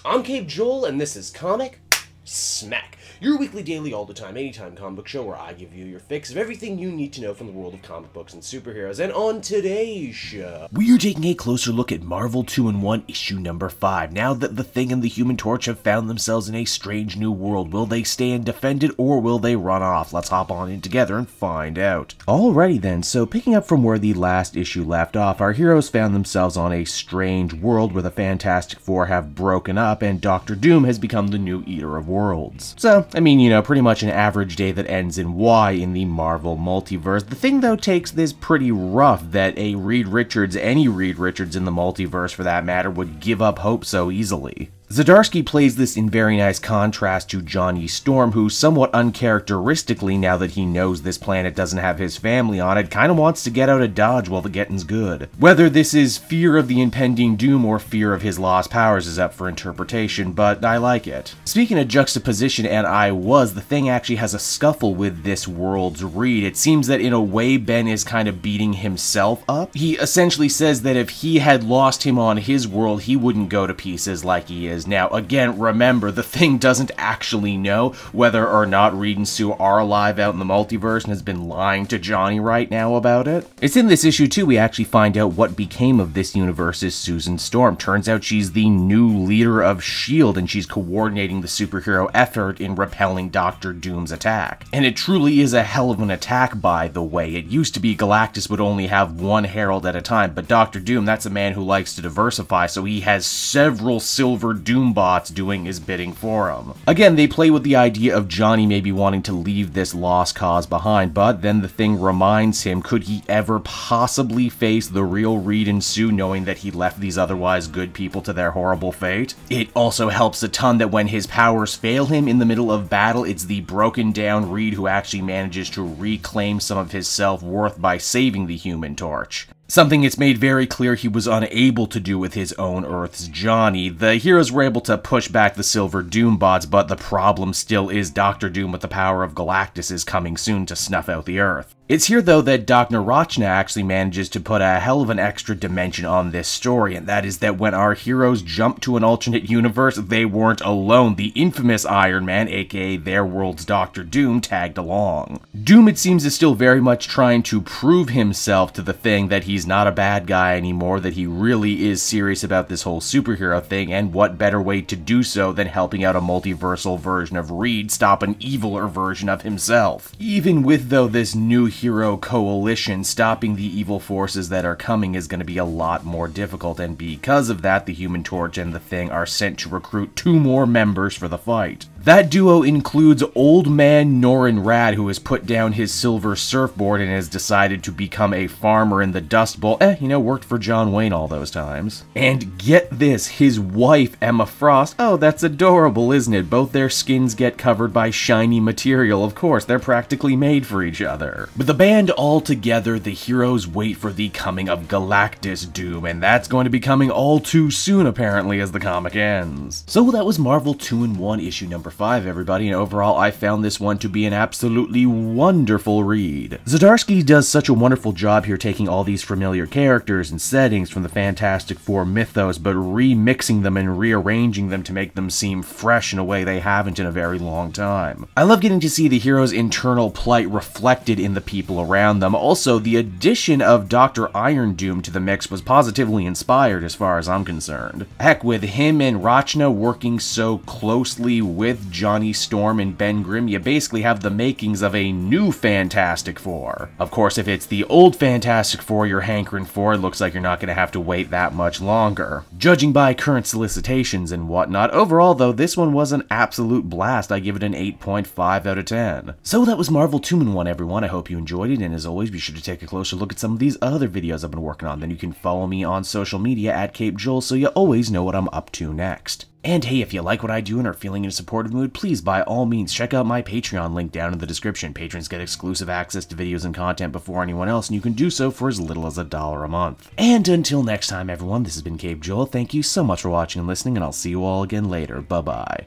I'm Cape Joel, and this is Comic Smack, your weekly, daily, all the time, anytime comic book show where I give you your fix of everything you need to know from the world of comic books and superheroes. And on today's show, we are taking a closer look at Marvel 2-in-1 issue number 5. Now that the Thing and the Human Torch have found themselves in a strange new world, will they stay and defend it, or will they run off? Let's hop on in together and find out. Alrighty then, so picking up from where the last issue left off, our heroes found themselves on a strange world where the Fantastic Four have broken up and Dr. Doom has become the new Eater of Worlds. So, I mean, you know, pretty much an average day that ends in Y in the Marvel Multiverse. The Thing, though, takes this pretty rough that a Reed Richards, any Reed Richards in the multiverse for that matter, would give up hope so easily. Zdarsky plays this in very nice contrast to Johnny Storm, who somewhat uncharacteristically, now that he knows this planet doesn't have his family on it, kinda wants to get out of Dodge while the getting's good. Whether this is fear of the impending doom or fear of his lost powers is up for interpretation, but I like it. Speaking of juxtaposition and the Thing actually has a scuffle with this world's Reed. It seems that in a way Ben is kind of beating himself up. He essentially says that if he had lost him on his world, he wouldn't go to pieces like he is now. Again, remember, the Thing doesn't actually know whether or not Reed and Sue are alive out in the multiverse and has been lying to Johnny right now about it. It's in this issue too we actually find out what became of this universe's Susan Storm. Turns out she's the new leader of S.H.I.E.L.D. and she's coordinating the superhero effort in repelling Dr. Doom's attack. And it truly is a hell of an attack, by the way. It used to be Galactus would only have one herald at a time, but Dr. Doom, that's a man who likes to diversify, so he has several silver Doombots doing his bidding for him. Again, they play with the idea of Johnny maybe wanting to leave this lost cause behind, but then the Thing reminds him, could he ever possibly face the real Reed and Sue knowing that he left these otherwise good people to their horrible fate? It also helps a ton that when his powers fail him in the middle of battle, it's the broken down Reed who actually manages to reclaim some of his self-worth by saving the Human Torch. Something it's made very clear he was unable to do with his own Earth's Johnny. The heroes were able to push back the Silver Doombots, but the problem still is Dr. Doom with the power of Galactus is coming soon to snuff out the Earth. It's here, though, that Dr. Rachna actually manages to put a hell of an extra dimension on this story, and that is that when our heroes jumped to an alternate universe, they weren't alone. The infamous Iron Man, aka their world's Dr. Doom, tagged along. Doom, it seems, is still very much trying to prove himself to the Thing that he's not a bad guy anymore, that he really is serious about this whole superhero thing, and what better way to do so than helping out a multiversal version of Reed stop an eviler version of himself. Even with, though, this new hero coalition, stopping the evil forces that are coming is going to be a lot more difficult, and because of that, the Human Torch and the Thing are sent to recruit 2 more members for the fight. That duo includes Old Man Norrin Rad, who has put down his silver surfboard and has decided to become a farmer in the Dust Bowl. You know, worked for John Wayne all those times. And get this, his wife, Emma Frost. Oh, that's adorable, isn't it? Both their skins get covered by shiny material, of course. They're practically made for each other. With the band all together, the heroes wait for the coming of Galactus Doom, and that's going to be coming all too soon, apparently, as the comic ends. So that was Marvel 2-in-1 issue number 5, everybody, and overall I found this one to be an absolutely wonderful read. Zdarsky does such a wonderful job here taking all these familiar characters and settings from the Fantastic Four mythos, but remixing them and rearranging them to make them seem fresh in a way they haven't in a very long time. I love getting to see the hero's internal plight reflected in the people around them. Also, the addition of Dr. Iron Doom to the mix was positively inspired as far as I'm concerned. Heck, with him and Rachna working so closely with Johnny Storm and Ben Grimm, you basically have the makings of a new Fantastic Four. Of course, if it's the old Fantastic Four you're hankering for, it looks like you're not going to have to wait that much longer. Judging by current solicitations and whatnot, overall though, this one was an absolute blast. I give it an 8.5 out of 10. So that was Marvel 2-in-1, everyone. I hope you enjoyed it, and as always, be sure to take a closer look at some of these other videos I've been working on. Then you can follow me on social media at Cape Joel so you always know what I'm up to next. And hey, if you like what I do and are feeling in a supportive mood, please by all means check out my Patreon link down in the description. Patrons get exclusive access to videos and content before anyone else, and you can do so for as little as $1 a month. And until next time, everyone, this has been Cape Joel. Thank you so much for watching and listening, and I'll see you all again later. Bye-bye.